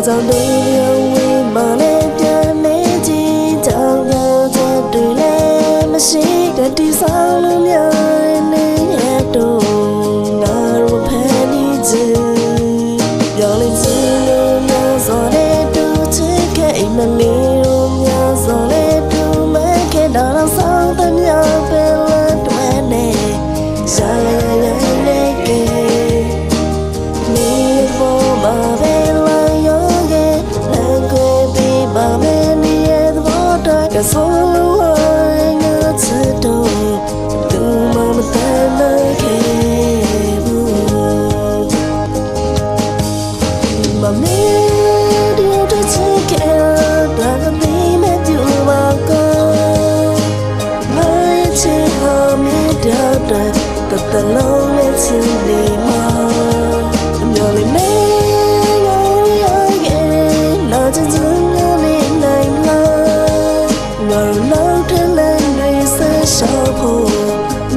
ကြောင့်တွေရောဝေးမှလည်းပြန်နေကြည့်ကြောင်ကြောင့်တွေလည်းမရှိတဲ့ဒီဆောင်လို့များနေရတော့ငါတို့ဖန်တီးခြင်းပြောင်းလဲခြင်းလို့များစောတဲ့တူချစ်ခဲ့အိမ်မလေးတို့များစောတဲ့တူမဲ့ခဲ့တာတော့ဆောင်းတဲ့များပဲလားတွေ့နေရှာရရနေကေနေပေါ်မှာပဲလာရောကေလမ်းကွယ်ပြီးပါမယ်နေရတော့ကဆိုလို့ငါချစ်တော့သူမမတန်နိုင်ခဲ့ဘူးမမေဒီတော့ချစ်ခဲ့တာကဒီမဲ့သူပါကောမချစ်ဟာမြေတော့တလုံးနဲ့ချစ်နေမှာမျောလေးမဲငါရရဲ့လာချင်စုံနေနိုင်လားငါတို့တဲ့လည်းနေဆက်ရှောက်ဖို့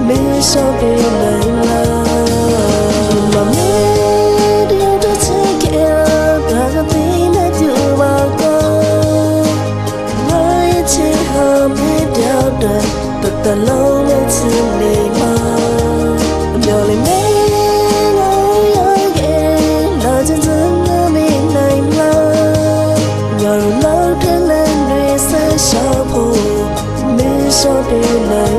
မေးရှောက်ပြနိုင်လားမမေဒီတော့ချစ်ခဲ့တာကဒီနဲ့ပြပါကောမချစ်ဟာမြေတော့တလုံးနဲ့ချစ်နေမှာမျောလေးမဲငါရရဲ့လာချင်စုံနေနိုင်လားငါတို့တဲ့လည်းနေဆက်ရှောက်ဖို့မေးရှောက်ပြနိုင်